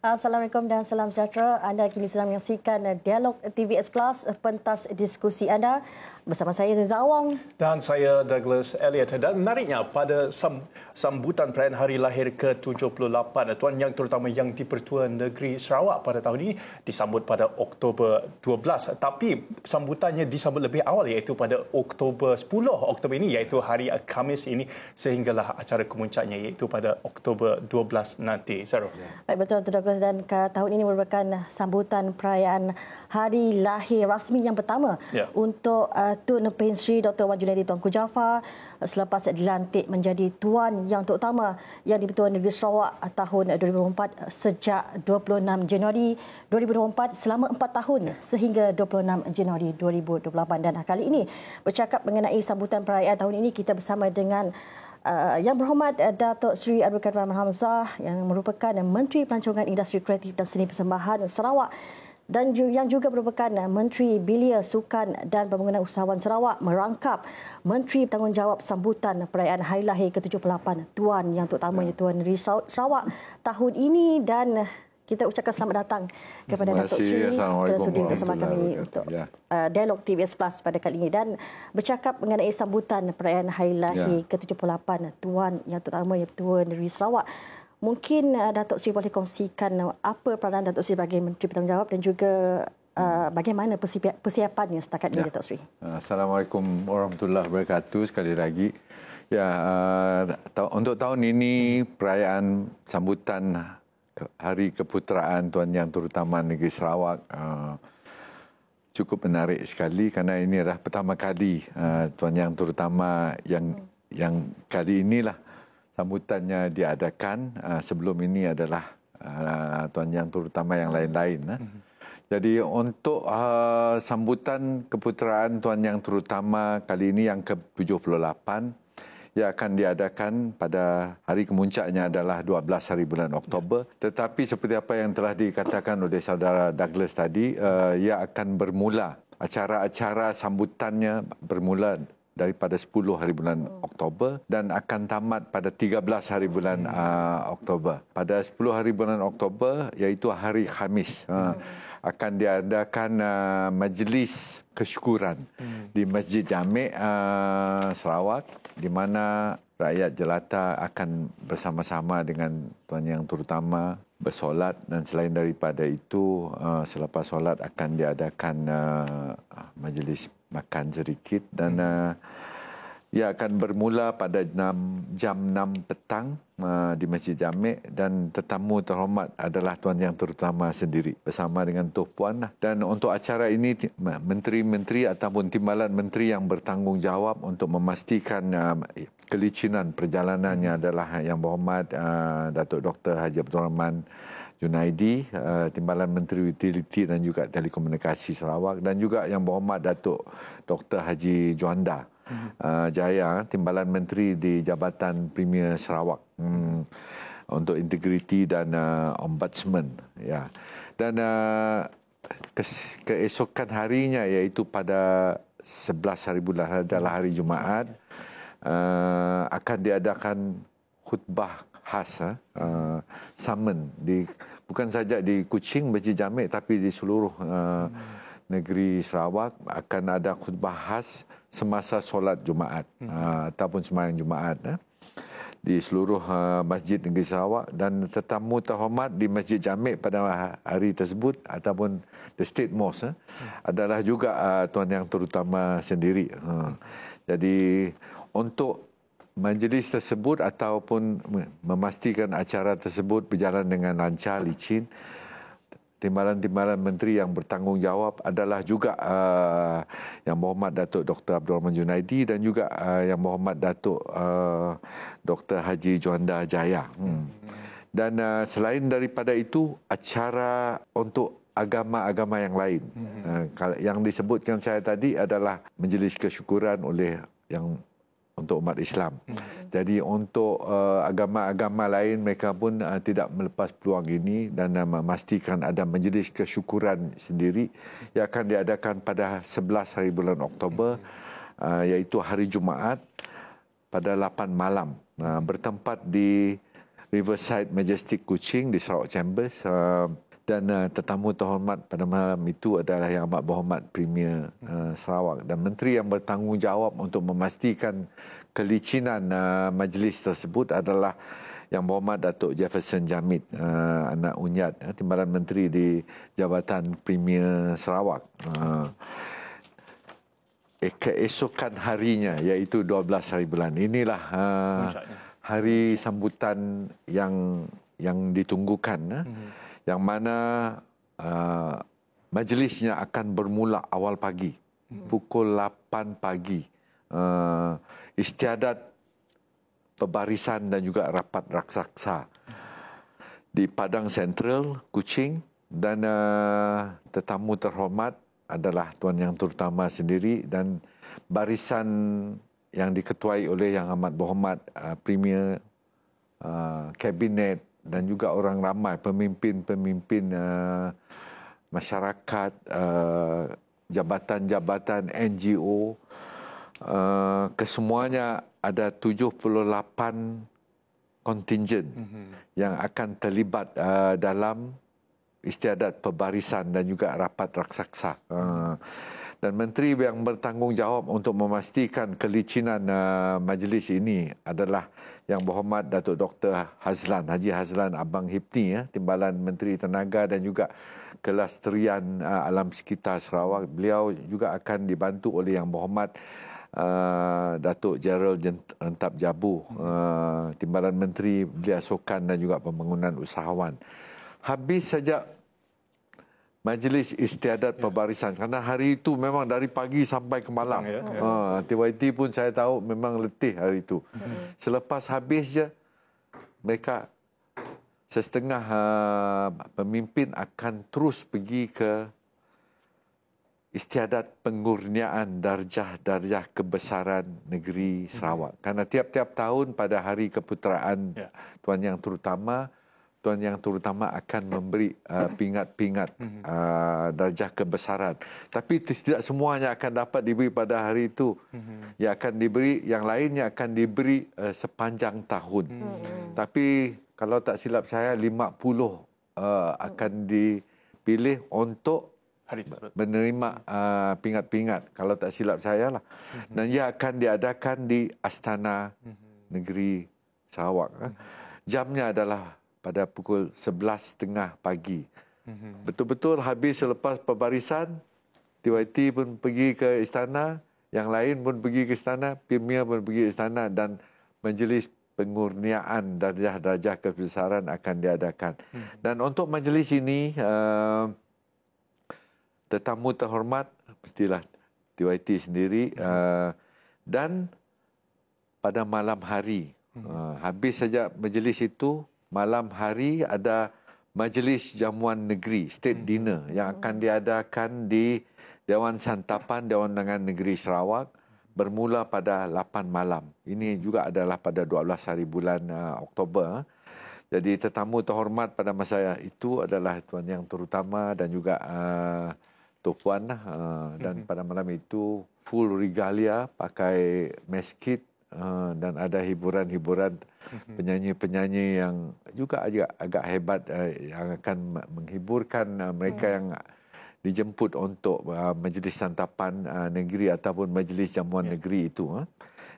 Assalamualaikum dan salam sejahtera. Anda kini sedang menyaksikan Dialog TVS Plus, pentas diskusi anda bersama saya Reza Awang. Dan saya Douglas Elliot. Dan menariknya pada sambutan perayaan hari lahir ke-78 Tuan Yang terutama yang di-Pertua Negeri Sarawak pada tahun ini disambut pada Oktober 12. Tapi sambutannya disambut lebih awal iaitu pada Oktober 10 Oktober ini iaitu hari Khamis ini sehinggalah acara kemuncaknya iaitu pada Oktober 12 nanti. Sarah. Baik, betul Douglas, dan tahun ini merupakan sambutan perayaan hari lahir rasmi yang pertama untuk Tun Pehin Sri Dr. Wan Junaidi Tuanku Jaafar selepas dilantik menjadi Tuan Yang Terutama yang di-Pertua Negeri Sarawak tahun 2004 sejak 26 Januari 2024 selama 4 tahun sehingga 26 Januari 2028. Dan kali ini bercakap mengenai sambutan perayaan tahun ini kita bersama dengan Yang Berhormat Datuk Seri Abdul Kadir Rahman Hamzah yang merupakan Menteri Pelancongan Industri Kreatif dan Seni Persembahan Sarawak dan yang juga merupakan Menteri Belia, Sukan dan Pembangunan Usahawan Sarawak merangkap Menteri Bertanggungjawab sambutan perayaan hari lahir ke-78 Tuan Yang Terutama Tuan Negeri Sarawak tahun ini. Dan kita ucapkan selamat datang kepada Datuk Seri kerana sudi bersama kami untuk Dialog TVS Plus pada kali ini dan bercakap mengenai sambutan perayaan hari lahir ke-78 Tuan Yang Terutama Tuan Negeri Sarawak. Mungkin Datuk Seri boleh kongsikan apa peranan Datuk Seri sebagai Menteri Bertanggungjawab dan juga bagaimana persiapannya setakat ini, Datuk Seri. Assalamualaikum warahmatullahi wabarakatuh sekali lagi. Untuk tahun ini perayaan sambutan Hari Keputeraan Tuan Yang Terutama Negeri Sarawak cukup menarik sekali kerana ini adalah pertama kali Tuan Yang Terutama yang kali inilah sambutannya diadakan. Sebelum ini adalah Tuan Yang Terutama yang lain-lain. Jadi untuk sambutan Keputeraan Tuan Yang Terutama kali ini yang ke-78 ia akan diadakan pada hari kemuncaknya adalah 12 hari bulan Oktober. Tetapi seperti apa yang telah dikatakan oleh saudara Douglas tadi, ia akan bermula, acara-acara sambutannya bermula daripada 10 hari bulan Oktober dan akan tamat pada 13 hari bulan Oktober. Pada 10 hari bulan Oktober, iaitu hari Khamis, akan diadakan majlis kesyukuran di Masjid Jamek Sarawak, di mana rakyat jelata akan bersama-sama dengan Tuan Yang Terutama bersolat, dan selain daripada itu selepas solat akan diadakan majlis makan sedikit dan ia akan bermula pada jam 6 petang di Masjid Jamek dan tetamu terhormat adalah Tuan Yang Terutama sendiri bersama dengan Tuan Puan. Dan untuk acara ini menteri-menteri ataupun timbalan menteri yang bertanggungjawab untuk memastikan kelicinan perjalanannya adalah Yang Berhormat Datuk Dr. Haji Abdul Rahman Junaidi, Timbalan Menteri Utiliti dan juga Telekomunikasi Sarawak, dan juga Yang Berhormat Datuk Dr. Haji Juanda Jaya, Timbalan Menteri di Jabatan Premier Sarawak untuk Integriti dan Ombudsman. Dan keesokan harinya iaitu pada 11 hari bulan adalah hari Jumaat, akan diadakan khutbah khas summon bukan saja di Kuching, Masjid Jamek, tapi di seluruh negeri Sarawak akan ada khutbah khas semasa solat Jumaat ataupun sembahyang Jumaat di seluruh masjid negeri Sarawak, dan tetamu terhormat di Masjid Jamek pada hari tersebut ataupun the State Mosque adalah juga Tuan Yang Terutama sendiri. Jadi untuk majlis tersebut ataupun memastikan acara tersebut berjalan dengan lancar, licin, timbalan-timbalan menteri yang bertanggungjawab adalah juga Yang Berhormat Datuk Dr. Abdul Rahman Junaidi dan juga Yang Berhormat Datuk Dr. Haji Juanda Jaya. Dan selain daripada itu, acara untuk agama-agama yang lain. Yang disebutkan saya tadi adalah majlis kesyukuran oleh untuk umat Islam. Jadi untuk agama-agama lain, mereka pun tidak melepas peluang ini dan memastikan ada majlis kesyukuran sendiri yang akan diadakan pada 11 hari bulan Oktober, iaitu hari Jumaat pada 8 malam, bertempat di Riverside Majestic Kuching di Sarawak Chambers. Dan tetamu terhormat pada malam itu adalah Yang Amat Berhormat Premier Sarawak dan Menteri yang bertanggungjawab untuk memastikan kelicinan majlis tersebut adalah Yang Berhormat Datuk Jefferson Jamit, anak Unyat, Timbalan Menteri di Jabatan Premier Sarawak. Keesokan harinya, iaitu 12 hari bulan, inilah hari sambutan yang ditunggukan, yang mana majlisnya akan bermula awal pagi, pukul 8 pagi. Istiadat pembarisan dan juga rapat raksasa di Padang Sentral, Kuching, dan tetamu terhormat adalah Tuan Yang Terutama sendiri dan barisan yang diketuai oleh Yang Amat Berhormat Premier, Kabinet dan juga orang ramai, pemimpin-pemimpin masyarakat, jabatan-jabatan NGO, kesemuanya ada 78 kontingen yang akan terlibat dalam istiadat pembarisan dan juga rapat raksasa. Dan menteri yang bertanggungjawab untuk memastikan kelicinan majlis ini adalah Yang Berhormat Datuk Dr. Hazlan, Haji Hazlan Abang Hipni, Timbalan Menteri Tenaga dan juga Kelestarian Alam Sekitar Sarawak. Beliau juga akan dibantu oleh Yang Berhormat Datuk Gerald Rentap Jabu, Timbalan Menteri Belia Sukan dan juga Pembangunan Usahawan. Habis saja majlis istiadat pembarisan, kerana hari itu memang dari pagi sampai ke malam. TYT pun saya tahu memang letih hari itu. Selepas habis je, mereka setengah pemimpin akan terus pergi ke istiadat pengurniaan darjah-darjah kebesaran negeri Sarawak. Kerana tiap-tiap tahun pada hari keputeraan Tuan Yang Terutama akan memberi pingat-pingat darjah kebesaran. Tapi tidak semuanya akan dapat diberi pada hari itu. Yang akan diberi, yang lainnya akan diberi sepanjang tahun. Tapi kalau tak silap saya, 50 akan dipilih untuk menerima pingat-pingat, kalau tak silap saya lah. Dan ia akan diadakan di Astana Negeri Sarawak. Jamnya adalah pada pukul 11.30 pagi. Betul-betul habis selepas pembarisan, TYT pun pergi ke istana, yang lain pun pergi ke istana, Premier pun pergi ke istana dan majlis pengurniaan darjah-darjah kebesaran akan diadakan. Dan untuk majlis ini, tetamu terhormat mestilah TYT sendiri, dan pada malam hari, habis saja majlis itu, malam hari ada majlis jamuan negeri, state dinner yang akan diadakan di Dewan Santapan Dewan Undangan Negeri Sarawak bermula pada 8 malam. Ini juga adalah pada 12 hari bulan Oktober. Jadi tetamu terhormat pada masa itu adalah Tuan Yang Terutama dan juga Puan, dan pada malam itu full regalia, pakai meskit, dan ada hiburan-hiburan penyanyi-penyanyi yang juga agak hebat yang akan menghiburkan mereka yang dijemput untuk majlis santapan negeri ataupun majlis jamuan negeri itu.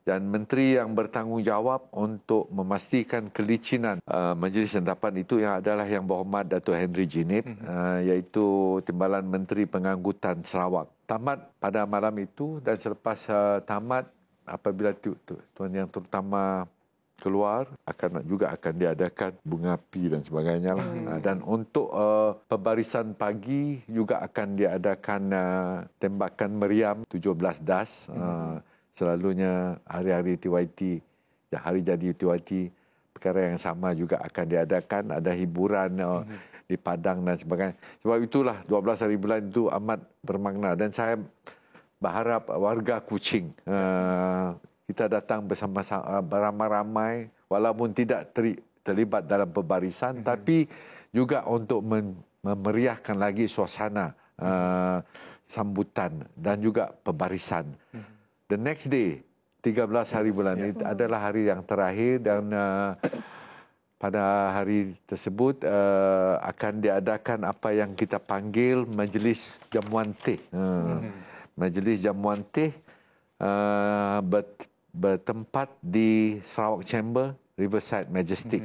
Dan menteri yang bertanggungjawab untuk memastikan kelicinan majlis santapan itu yang adalah Yang Berhormat Datuk Henry Jinit, iaitu Timbalan Menteri Pengangkutan Sarawak. Tamat pada malam itu, dan selepas tamat, apabila Tuan Yang Terutama keluar, akan diadakan bunga api dan sebagainya lah. Dan untuk pembarisan pagi juga akan diadakan tembakan meriam 17 das. Selalunya hari-hari TYT, hari jadi TYT, perkara yang sama juga akan diadakan. Ada hiburan di Padang dan sebagainya. Sebab itulah 12 hari bulan itu amat bermakna. Dan saya berharap warga Kuching, kita datang bersama-sama beramai-ramai, walaupun tidak terlibat dalam pembarisan, tapi juga untuk memeriahkan lagi suasana sambutan dan juga pembarisan. The next day, 13 hari bulan itu adalah hari yang terakhir, dan pada hari tersebut akan diadakan apa yang kita panggil Majlis Jamuan Teh. Majlis Jamuan Teh bertempat di Sarawak Chamber, Riverside Majestic.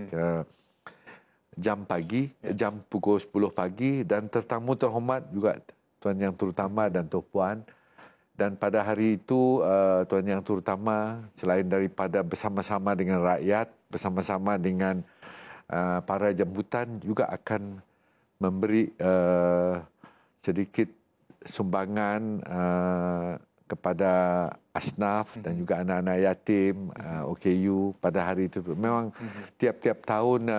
Jam pagi, jam pukul 10 pagi, dan tetamu terhormat juga Tuan Yang Terutama dan Tuan Puan. Dan pada hari itu Tuan Yang Terutama selain daripada bersama-sama dengan rakyat, bersama-sama dengan para jemputan, juga akan memberi sedikit sumbangan kepada asnaf dan juga anak-anak yatim OKU pada hari itu. Memang tiap-tiap tahun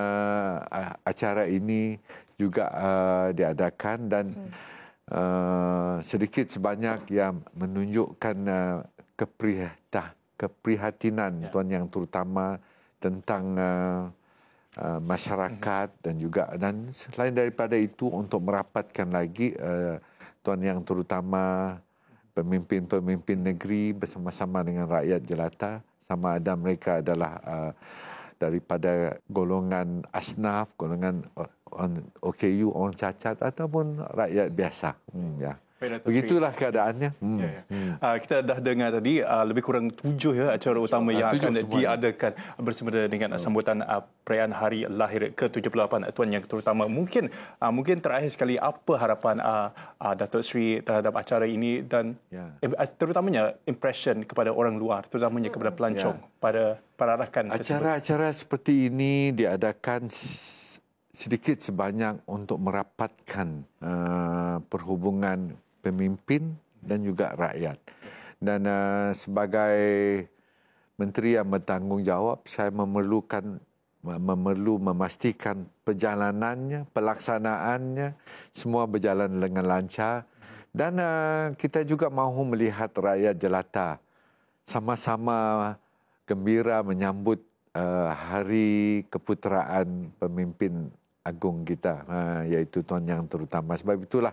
acara ini juga diadakan, dan sedikit sebanyak yang menunjukkan keprihatinan Tuan Yang Terutama tentang masyarakat, dan selain daripada itu untuk merapatkan lagi Tuan Yang Terutama, pemimpin-pemimpin negeri bersama-sama dengan rakyat jelata, sama ada mereka adalah daripada golongan asnaf, golongan OKU, orang cacat, ataupun rakyat biasa. Begitulah keadaannya. Kita dah dengar tadi lebih kurang 7 acara utama yang akan diadakan bersama dengan sambutan perayaan hari lahir ke-78 Tuan Yang Terutama. Mungkin terakhir sekali, apa harapan Datuk Seri terhadap acara ini, dan terutamanya impression kepada orang luar, terutamanya kepada pelancong pada rakan tersebut. Acara-acara seperti ini diadakan sedikit sebanyak untuk merapatkan perhubungan pemimpin dan juga rakyat. Dan sebagai menteri yang bertanggungjawab, saya memerlu memastikan perjalanannya, pelaksanaannya semua berjalan dengan lancar, dan kita juga mahu melihat rakyat jelata sama-sama gembira menyambut hari keputeraan pemimpin agung kita, iaitu Tuan Yang Terutama. Sebab itulah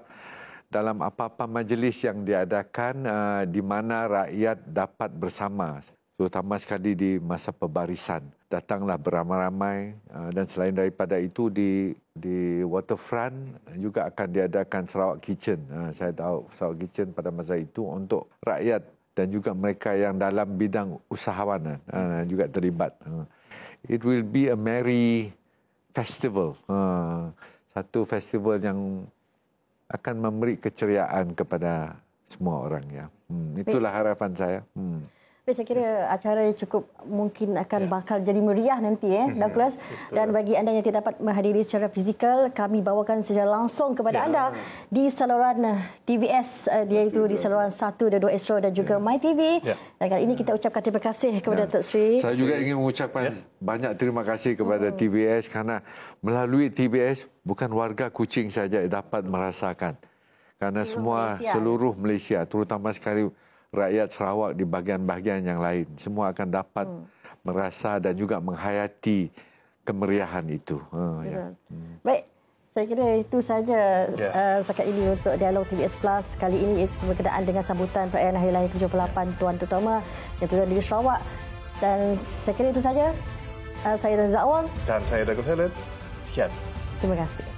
dalam apa-apa majlis yang diadakan di mana rakyat dapat bersama, terutama sekali di masa pembarisan, datanglah beramai-ramai, dan selain daripada itu di waterfront juga akan diadakan Sarawak Kitchen. Saya tahu Sarawak Kitchen pada masa itu untuk rakyat dan juga mereka yang dalam bidang usahawan juga terlibat. It will be a merry festival, satu festival yang akan memberi keceriaan kepada semua orang. Itulah harapan saya. Saya kira acara cukup mungkin akan bakal jadi meriah nanti, Douglas. Dan bagi anda yang tidak dapat menghadiri secara fizikal, kami bawakan secara langsung kepada anda di saluran TVS, iaitu di saluran 1 dan 2 Astro dan juga MyTV. Dan kali ini kita ucapkan terima kasih kepada Datuk Seri. Saya juga ingin mengucapkan banyak terima kasih kepada TVS, kerana melalui TVS bukan warga Kuching saja dapat merasakan, kerana seluruh Malaysia, terutama sekali rakyat Sarawak di bahagian-bahagian yang lain, semua akan dapat merasa dan juga menghayati kemeriahan itu. Baik, saya kira itu saja setakat ini untuk Dialog TVS Plus. Kali ini berkenaan dengan sambutan perayaan Hari Lahir 78 Tuan Terutama yang turut di Sarawak. Dan saya kira itu saja. Saya Razak Awang. Dan saya Douglas Helen. Sekian. Terima kasih.